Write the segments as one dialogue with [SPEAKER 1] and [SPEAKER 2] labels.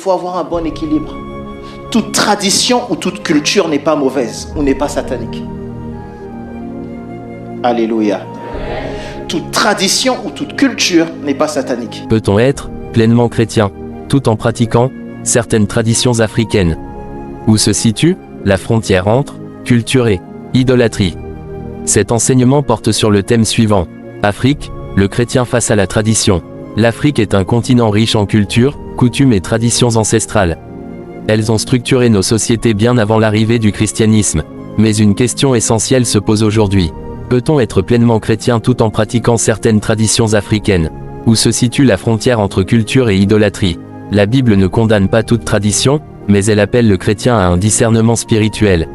[SPEAKER 1] Il faut avoir un bon équilibre. Toute tradition ou toute culture n'est pas mauvaise ou n'est pas satanique. Alléluia. Toute tradition ou toute culture n'est pas satanique.
[SPEAKER 2] Peut-on être pleinement chrétien, tout en pratiquant certaines traditions africaines? Où se situe la frontière entre culture et idolâtrie? Cet enseignement porte sur le thème suivant. Afrique, le chrétien face à la tradition. L'Afrique est un continent riche en culture, coutumes et traditions ancestrales. Elles ont structuré nos sociétés bien avant l'arrivée du christianisme. Mais une question essentielle se pose aujourd'hui. Peut-on être pleinement chrétien tout en pratiquant certaines traditions africaines? Où se situe la frontière entre culture et idolâtrie? La Bible ne condamne pas toute tradition, mais elle appelle le chrétien à un discernement spirituel.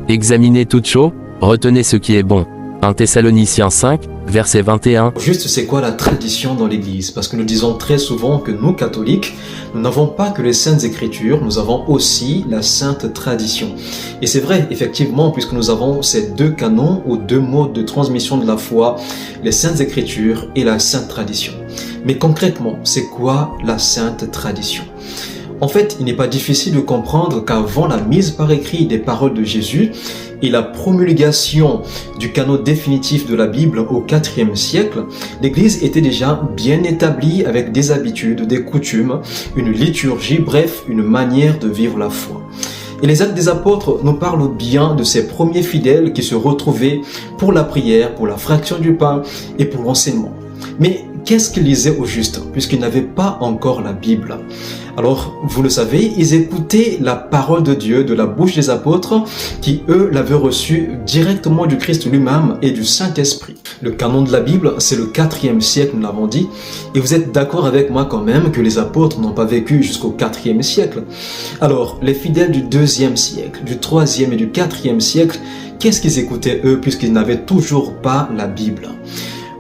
[SPEAKER 2] Examinez toute chose, retenez ce qui est bon. 1 Thessaloniciens 5, verset 21.
[SPEAKER 3] Juste, c'est quoi la tradition dans l'Église? Parce que nous disons très souvent que nous, catholiques, nous n'avons pas que les Saintes Écritures, nous avons aussi la Sainte Tradition. Et c'est vrai, effectivement, puisque nous avons ces deux canons ou deux modes de transmission de la foi, les Saintes Écritures et la Sainte Tradition. Mais concrètement, c'est quoi la Sainte Tradition? En fait, il n'est pas difficile de comprendre qu'avant la mise par écrit des paroles de Jésus et la promulgation du canon définitif de la Bible au IVe siècle, l'Église était déjà bien établie avec des habitudes, des coutumes, une liturgie, bref, une manière de vivre la foi. Et les Actes des Apôtres nous parlent bien de ces premiers fidèles qui se retrouvaient pour la prière, pour la fraction du pain et pour l'enseignement. Mais qu'est-ce qu'ils lisaient au juste, puisqu'ils n'avaient pas encore la Bible? Alors, vous le savez, ils écoutaient la parole de Dieu de la bouche des apôtres qui, eux, l'avaient reçue directement du Christ lui-même et du Saint-Esprit. Le canon de la Bible, c'est le IVe siècle, nous l'avons dit, et vous êtes d'accord avec moi quand même que les apôtres n'ont pas vécu jusqu'au IVe siècle. Alors, les fidèles du IIe siècle, du IIIe et du IVe siècle, qu'est-ce qu'ils écoutaient eux, puisqu'ils n'avaient toujours pas la Bible?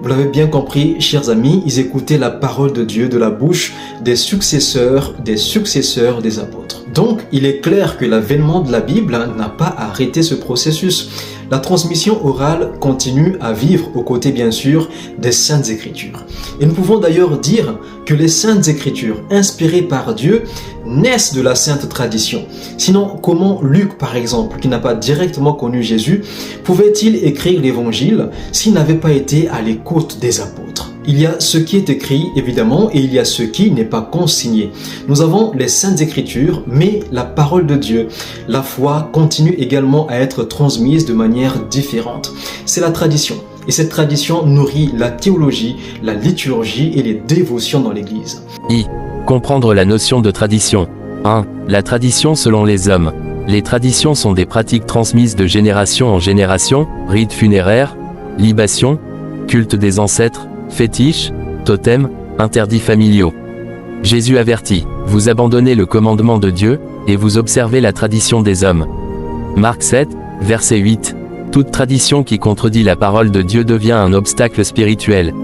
[SPEAKER 3] Vous l'avez bien compris, chers amis, ils écoutaient la parole de Dieu de la bouche des successeurs des apôtres. Donc, il est clair que l'avènement de la Bible n'a pas arrêté ce processus. La transmission orale continue à vivre aux côtés, bien sûr, des Saintes Écritures. Et nous pouvons d'ailleurs dire que les Saintes Écritures, inspirées par Dieu, naissent de la Sainte Tradition. Sinon, comment Luc, par exemple, qui n'a pas directement connu Jésus, pouvait-il écrire l'Évangile s'il n'avait pas été à l'écoute des apôtres? Il y a ce qui est écrit, évidemment, et il y a ce qui n'est pas consigné. Nous avons les Saintes Écritures, mais la parole de Dieu, la foi, continue également à être transmise de manière différente. C'est la tradition. Et cette tradition nourrit la théologie, la liturgie et les dévotions dans l'Église.
[SPEAKER 2] Comprendre la notion de tradition. 1. La tradition selon les hommes. Les traditions sont des pratiques transmises de génération en génération, rites funéraires, libations, culte des ancêtres, fétiches, totems, interdits familiaux. Jésus avertit, vous abandonnez le commandement de Dieu, et vous observez la tradition des hommes. Marc 7, verset 8. Toute tradition qui contredit la parole de Dieu devient un obstacle spirituel.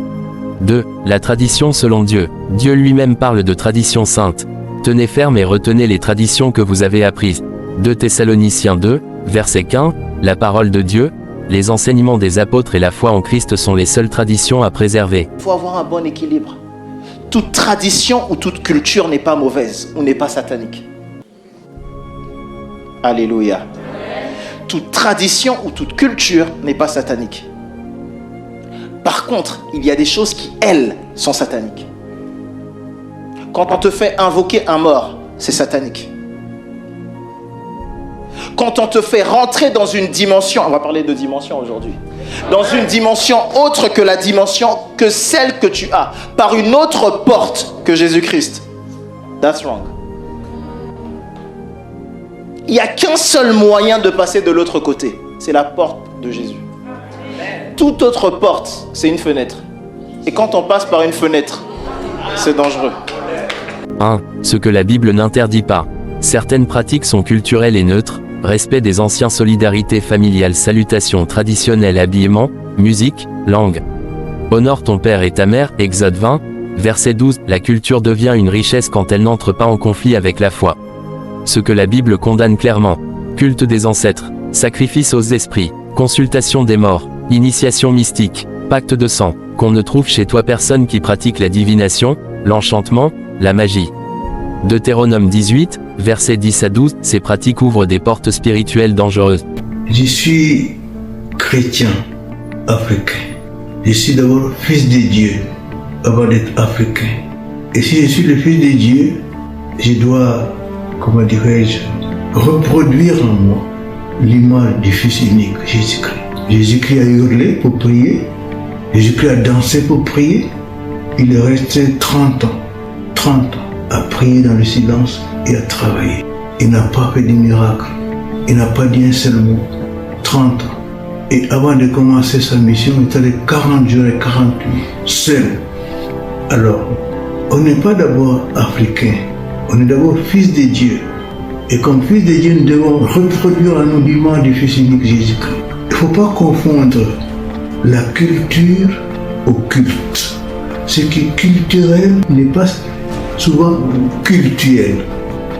[SPEAKER 2] 2. La tradition selon Dieu. Dieu lui-même parle de tradition sainte. Tenez ferme et retenez les traditions que vous avez apprises. 2 Thessaloniciens 2, verset 15. La parole de Dieu, les enseignements des apôtres et la foi en Christ sont les seules traditions à préserver.
[SPEAKER 1] Il faut avoir un bon équilibre. Toute tradition ou toute culture n'est pas mauvaise ou n'est pas satanique. Alléluia. Toute tradition ou toute culture n'est pas satanique. Par contre, il y a des choses qui, elles, sont sataniques. Quand on te fait invoquer un mort, c'est satanique. Quand on te fait rentrer dans une dimension, on va parler de dimension aujourd'hui, dans une dimension autre que la dimension, que celle que tu as, par une autre porte que Jésus-Christ. That's wrong. Il n'y a qu'un seul moyen de passer de l'autre côté, c'est la porte de Jésus. Toute autre porte, c'est une fenêtre. Et quand on passe par une fenêtre, c'est dangereux.
[SPEAKER 2] 1. Ce que la Bible n'interdit pas. Certaines pratiques sont culturelles et neutres. Respect des anciens, solidarité familiale, salutations traditionnelles, habillement, musique, langue. Honore ton père et ta mère, Exode 20, verset 12. La culture devient une richesse quand elle n'entre pas en conflit avec la foi. Ce que la Bible condamne clairement. Culte des ancêtres, sacrifice aux esprits, consultation des morts, initiation mystique, pacte de sang. Qu'on ne trouve chez toi personne qui pratique la divination, l'enchantement, la magie. Deutéronome 18, versets 10 à 12, ces pratiques ouvrent des portes spirituelles dangereuses.
[SPEAKER 4] Je suis chrétien africain. Je suis d'abord fils de Dieu avant d'être africain. Et si je suis le fils de Dieu, je dois, comment dirais-je, reproduire en moi l'image du Fils unique, Jésus-Christ. Jésus-Christ a hurlé pour prier. Jésus-Christ a dansé pour prier. Il est resté 30 ans à prier dans le silence et à travailler. Il n'a pas fait de miracle. Il n'a pas dit un seul mot. 30 ans. Et avant de commencer sa mission, il est allé 40 jours et 40 nuits, seul. Alors, on n'est pas d'abord africain, on est d'abord fils de Dieu. Et comme fils de Dieu, nous devons reproduire en nous l'image du Fils unique Jésus-Christ. Il ne faut pas confondre la culture au culte. Ce qui est culturel n'est pas souvent cultuel.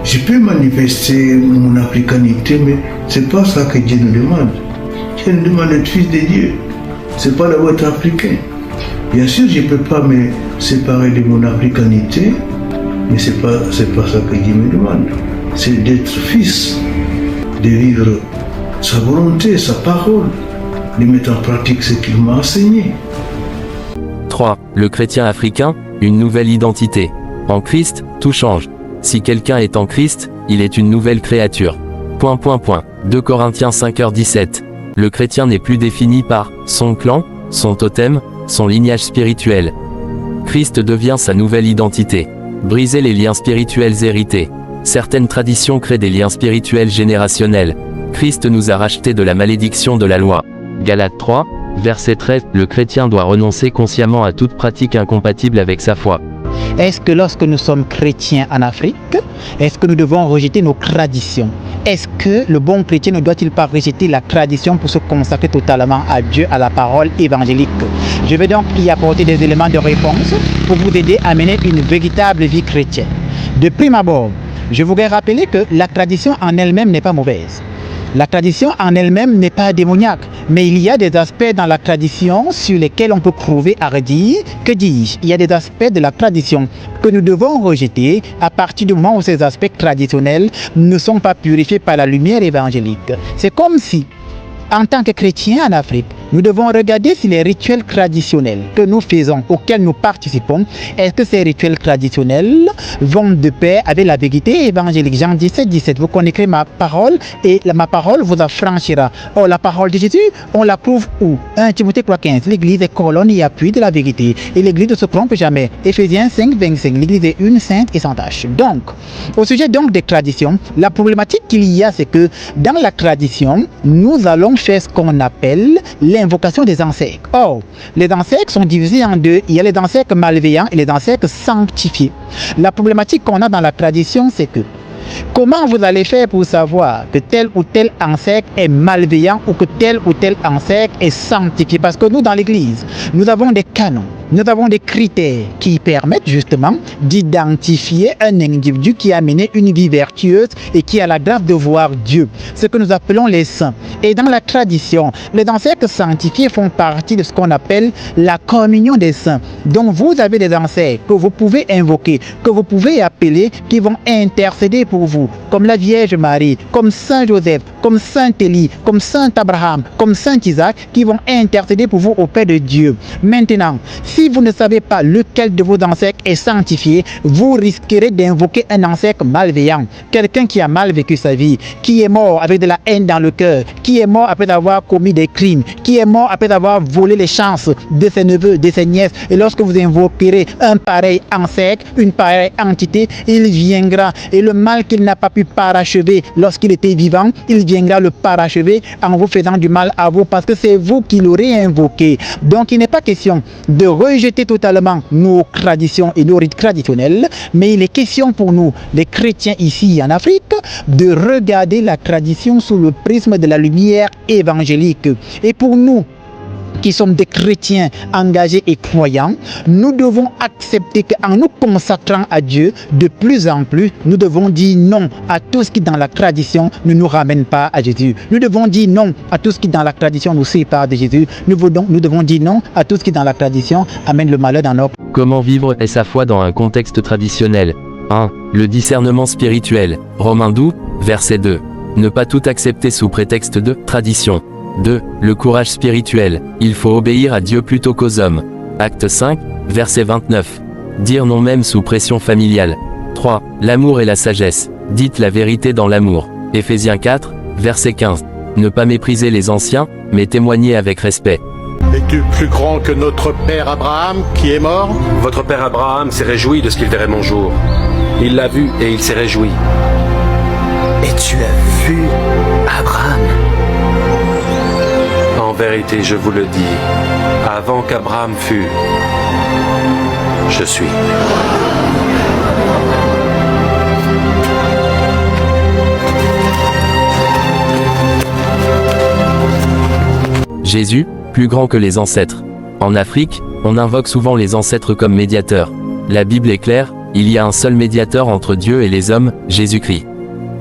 [SPEAKER 4] Je peux manifester mon africanité, mais ce n'est pas ça que Dieu nous demande. Dieu nous demande d'être fils de Dieu. Ce n'est pas d'avoir être africain. Bien sûr, je ne peux pas me séparer de mon africanité, mais ce n'est pas ça que Dieu me demande. C'est d'être fils, de vivre sa volonté, sa parole, de mettre en pratique ce qu'il m'a enseigné.
[SPEAKER 2] 3. Le chrétien africain, une nouvelle identité. En Christ, tout change. Si quelqu'un est en Christ, il est une nouvelle créature. 2 Corinthiens 5h17. Le chrétien n'est plus défini par son clan, son totem, son lignage spirituel. Christ devient sa nouvelle identité. Briser les liens spirituels hérités. Certaines traditions créent des liens spirituels générationnels. Christ nous a rachetés de la malédiction de la loi. Galates 3, verset 13. Le chrétien doit renoncer consciemment à toute pratique incompatible avec sa foi.
[SPEAKER 5] Est-ce que lorsque nous sommes chrétiens en Afrique, est-ce que nous devons rejeter nos traditions? Est-ce que le bon chrétien ne doit-il pas rejeter la tradition pour se consacrer totalement à Dieu, à la parole évangélique? Je vais donc y apporter des éléments de réponse pour vous aider à mener une véritable vie chrétienne. De prime abord, je voudrais rappeler que la tradition en elle-même n'est pas mauvaise. La tradition en elle-même n'est pas démoniaque, mais il y a des aspects dans la tradition sur lesquels on peut prouver à redire. Que dis-je? Il y a des aspects de la tradition que nous devons rejeter à partir du moment où ces aspects traditionnels ne sont pas purifiés par la lumière évangélique. C'est comme si, en tant que chrétiens en Afrique, nous devons regarder si les rituels traditionnels que nous faisons, auxquels nous participons, est-ce que ces rituels traditionnels vont de pair avec la vérité évangélique. Jean 17, 17, vous connaîtrez ma parole et ma parole vous affranchira. Or, la parole de Jésus, on la prouve où? 1 Timothée 3,15, l'église est colonne et appui de la vérité. Et l'église ne se trompe jamais. Éphésiens 5, 25, l'église est une, sainte et sans tache. Donc, au sujet donc des traditions, la problématique qu'il y a, c'est que dans la tradition, nous allons faire ce qu'on appelle l'invocation des ancêtres. Or, les ancêtres sont divisés en deux. Il y a les ancêtres malveillants et les ancêtres sanctifiés. La problématique qu'on a dans la tradition, c'est que comment vous allez faire pour savoir que tel ou tel ancêtre est malveillant ou que tel ou tel ancêtre est sanctifié? Parce que nous, dans l'Église, nous avons des canons, nous avons des critères qui permettent justement d'identifier un individu qui a mené une vie vertueuse et qui a la grâce de voir Dieu, ce que nous appelons les saints. Et dans la tradition, les ancêtres sanctifiés font partie de ce qu'on appelle la communion des saints. Donc vous avez des ancêtres que vous pouvez invoquer, que vous pouvez appeler, qui vont intercéder pour vous, comme la Vierge Marie, comme Saint Joseph, comme Saint Élie, comme Saint Abraham, comme Saint Isaac, qui vont intercéder pour vous auprès de Dieu. Maintenant, si vous ne savez pas lequel de vos ancêtres est sanctifié, vous risquerez d'invoquer un ancêtre malveillant, quelqu'un qui a mal vécu sa vie, qui est mort avec de la haine dans le cœur, qui est mort après avoir commis des crimes, qui est mort après avoir volé les chances de ses neveux, de ses nièces. Et lorsque vous invoquerez un pareil ancêtre, une pareille entité, il viendra. Et le mal qu'il n'a pas pu parachever lorsqu'il était vivant, il viendra le parachever en vous faisant du mal à vous, parce que c'est vous qui l'aurez invoqué. Donc il n'est pas question de rejeter totalement nos traditions et nos rites traditionnels, mais il est question pour nous, les chrétiens ici en Afrique, de regarder la tradition sous le prisme de la lumière évangélique. Et pour nous, qui sommes des chrétiens engagés et croyants, nous devons accepter qu'en nous consacrant à Dieu, de plus en plus, nous devons dire non à tout ce qui dans la tradition ne nous ramène pas à Jésus. Nous devons dire non à tout ce qui dans la tradition nous sépare de Jésus. Nous devons dire non à tout ce qui dans la tradition amène le malheur dans notre...
[SPEAKER 2] Comment vivre sa foi dans un contexte traditionnel? 1. Le discernement spirituel. Romains 12, verset 2. Ne pas tout accepter sous prétexte de tradition. 2. Le courage spirituel. Il faut obéir à Dieu plutôt qu'aux hommes. Acte 5, verset 29. Dire non même sous pression familiale. 3. L'amour et la sagesse. Dites la vérité dans l'amour. Éphésiens 4, verset 15. Ne pas mépriser les anciens, mais témoigner avec respect.
[SPEAKER 6] Es-tu plus grand que notre père Abraham qui est mort?
[SPEAKER 7] Votre père Abraham s'est réjoui de ce qu'il verrait mon jour. Il l'a vu et il s'est réjoui.
[SPEAKER 8] Et tu as vu Abraham?
[SPEAKER 7] En vérité, je vous le dis, avant qu'Abraham fût, je suis.
[SPEAKER 2] Jésus, plus grand que les ancêtres. En Afrique, on invoque souvent les ancêtres comme médiateurs. La Bible est claire, il y a un seul médiateur entre Dieu et les hommes, Jésus-Christ.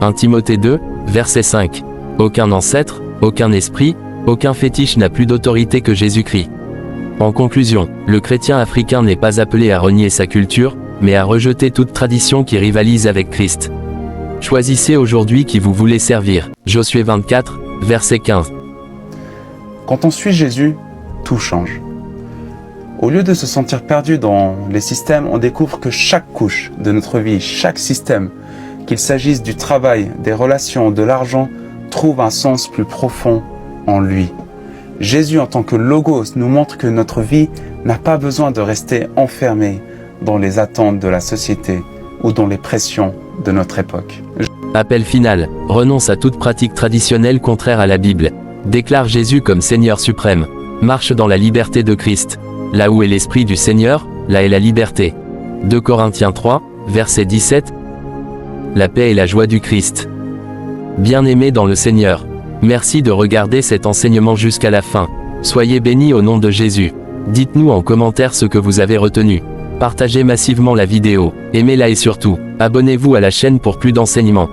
[SPEAKER 2] 1 Timothée 2, verset 5. Aucun ancêtre, aucun esprit, aucun fétiche n'a plus d'autorité que Jésus-Christ. En conclusion, le chrétien africain n'est pas appelé à renier sa culture, mais à rejeter toute tradition qui rivalise avec Christ. Choisissez aujourd'hui qui vous voulez servir. Josué 24, verset 15.
[SPEAKER 9] Quand on suit Jésus, tout change. Au lieu de se sentir perdu dans les systèmes, on découvre que chaque couche de notre vie, chaque système, qu'il s'agisse du travail, des relations, de l'argent, trouve un sens plus profond en lui. Jésus, en tant que Logos, nous montre que notre vie n'a pas besoin de rester enfermée dans les attentes de la société ou dans les pressions de notre époque.
[SPEAKER 2] Appel final. Renonce à toute pratique traditionnelle contraire à la Bible. Déclare Jésus comme Seigneur suprême. Marche dans la liberté de Christ. Là où est l'Esprit du Seigneur, là est la liberté. 2 Corinthiens 3, verset 17. La paix et la joie du Christ. Bien-aimés dans le Seigneur, merci de regarder cet enseignement jusqu'à la fin. Soyez bénis au nom de Jésus. Dites-nous en commentaire ce que vous avez retenu. Partagez massivement la vidéo, aimez-la et surtout, abonnez-vous à la chaîne pour plus d'enseignements.